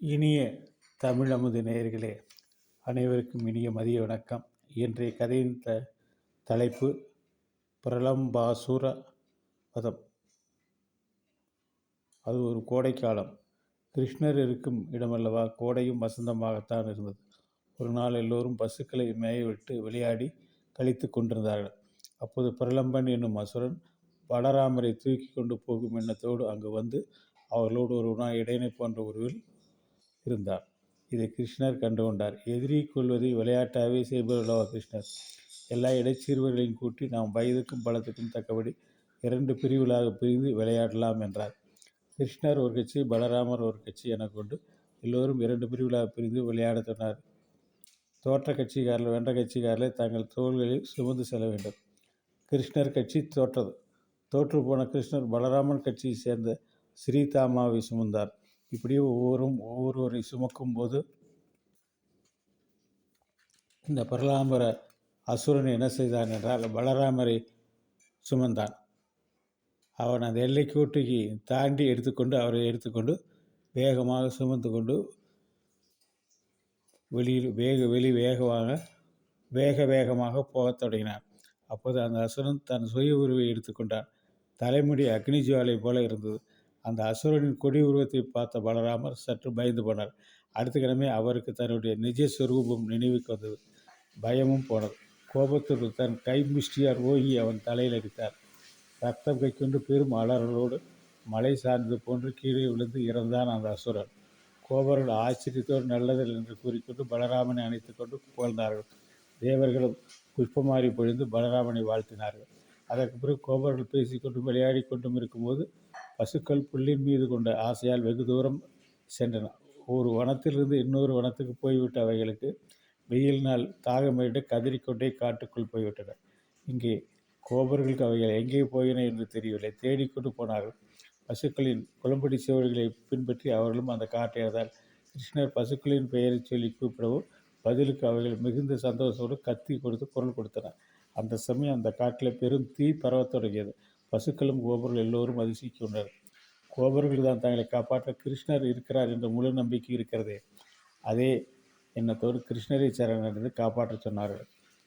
இனிய தமிழமுது நேயர்களே, அனைவருக்கும் இனிய மதிய வணக்கம். இன்றைய கதையின் தலைப்பு பிரலம்பாசுர வதம். அது ஒரு கோடைக்காலம். கிருஷ்ணர் இருக்கும் இடமல்லவா, கோடையும் வசந்தமாகத்தான் இருந்தது. ஒரு நாள் எல்லோரும் பசுக்களை மேயவிட்டு விளையாடி கழித்து கொண்டிருந்தார்கள். அப்போது பிரலம்பன் என்னும் அசுரன் பலராமரை தூக்கி கொண்டு போகும் எண்ணத்தோடு அங்கு வந்து அவர்களோடு ஒரு இடையனை போன்ற உருவில் இருந்தார். இதை கிருஷ்ணர் கண்டுகொண்டார். எதிரி கொள்வதை விளையாட்டாகவே செய்பவர்களவா கிருஷ்ணர். எல்லா இடைச்சீர்வர்களையும் கூட்டி நாம் வயதுக்கும் பலத்துக்கும் தக்கபடி 2 பிரிவுகளாக பிரிந்து விளையாடலாம் என்றார். கிருஷ்ணர் ஒரு கட்சி, பலராமர் ஒரு கட்சி என கொண்டு எல்லோரும் 2 பிரிவுகளாக பிரிந்து விளையாட சொன்னார். தோற்ற கட்சிக்காரர்கள் வென்ற கட்சிக்காரர்களை தங்கள் தோள்களில் சுமந்து செல்ல வேண்டும். கிருஷ்ணர் கட்சி தோற்றது. தோற்று போன கிருஷ்ணர் பலராமன் கட்சியை சேர்ந்த ஸ்ரீதாமாவை சுமந்தார். இப்படியே ஒவ்வொருவரை சுமக்கும் போது இந்த பிரலாம்பர அசுரன் என்ன செய்தான் என்றால், பலராமரை சுமந்தான். அவன் அந்த எல்லைக்கோட்டுக்கு தாண்டி அவரை எடுத்துக்கொண்டு வேகமாக சுமந்து கொண்டு வேகமாக போகத் தொடங்கினான். அப்போது அந்த அசுரன் தன் சுய உருவை எடுத்துக்கொண்டான். தலைமுடி அக்னி ஜுவாலை போல இருந்தது. அந்த அசுரனின் கொடி உருவத்தை பார்த்த பலராமர் சற்று பயந்து போனார். அடுத்த கிழமை அவருக்கு தன்னுடைய நிஜ சொரூபம் நினைவுக்கு வந்தது. பயமும் போனது. கோபத்தோடு தன் கை முஷ்டியார் ஓங்கி அவன் தலையில் அடித்தார். ரத்தம் கைக்கொண்டு பெரும் அலறலோடு மலை சார்ந்தது போன்று கீழே விழுந்து இறந்தான் அந்த அசுரன். கோபர்கள் ஆச்சரியத்தோடு நல்லதில் என்று கூறிக்கொண்டு பலராமனை அணைத்து கொண்டு புகழ்ந்தார்கள். தேவர்களும் புஷ்பமாரி பொழிந்து பலராமனை வாழ்த்தினார்கள். அதற்கு பிறகு கோபர்கள் பேசிக்கொண்டும் விளையாடி கொண்டும் இருக்கும்போது பசுக்கள் புல்லின் மீது கொண்ட ஆசையால் வெகு தூரம் சென்றன. ஒரு வனத்திலிருந்து இன்னொரு வனத்துக்கு போய்விட்ட அவைகளுக்கு வெயிலினால் தாகமிட்டு கதறிக்கொண்டே காட்டுக்குள் போய்விட்டன. இங்கே கோபர்களுக்கு அவைகள் எங்கே போயின என்று தெரியவில்லை. தேடிக்கொண்டு போனார்கள். பசுக்களின் குளம்படி சுவடுகளை பின்பற்றி அவர்களும் அந்த காட்டை அடைந்தார். கிருஷ்ணர் பசுக்களின் பெயரை சொல்லி கூப்பிடவும் பதிலுக்கு அவைகள் மிகுந்த சந்தோஷத்தோடு கத்தி கொடுத்து குரல் கொடுத்தன. அந்த சமயம் அந்த காட்டில் பெரும் தீ பரவத் தொடங்கியது. பசுக்களும் கோபர்கள் எல்லோரும் அதிர்ச்சிக்கு கொண்டனர். கோபர்கள் தான் தங்களை காப்பாற்ற கிருஷ்ணர் இருக்கிறார் என்ற முழு நம்பிக்கை இருக்கிறதே. அதே எண்ணத்தோடு கிருஷ்ணரை சரணடைந்து காப்பாற்ற சொன்னார்கள்.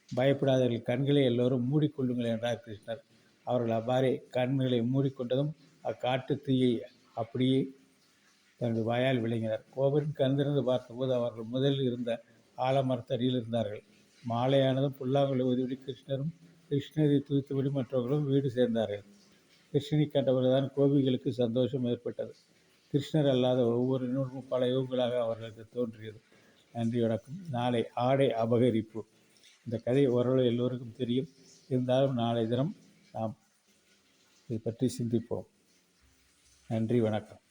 பயப்படாதவர்கள் கண்களை எல்லோரும் மூடிக்கொள்ளுங்கள் என்றார் கிருஷ்ணர். அவர்கள் அவ்வாறே கண்களை மூடிக்கொண்டதும் அக்காட்டு தீயை அப்படியே தனது வாயால் விளங்கினர். கோபரின் கண் திறந்து பார்த்தபோது அவர்கள் முதலில் இருந்த ஆலமரத்தடியில் இருந்தார்கள். மாலையானதும் புல்லாங்குழல் ஊதிவிட்டு கிருஷ்ணரை தூத்துவிடி மற்றவர்களும் வீடு சேர்ந்தார்கள். கிருஷ்ணனை கண்டவர்கள்தான் கோபிகளுக்கு சந்தோஷம் ஏற்பட்டது. கிருஷ்ணர் அல்லாத ஒவ்வொரு நிமிடமும் பல யுகங்களாக அவர்களுக்கு தோன்றியது. நன்றி, வணக்கம். நாளை ஆடை அபகரிப்பு. இந்த கதை ஓரளவு எல்லோருக்கும் தெரியும். இருந்தாலும் நாளை தினம் நாம் இதை பற்றி சிந்திப்போம். நன்றி, வணக்கம்.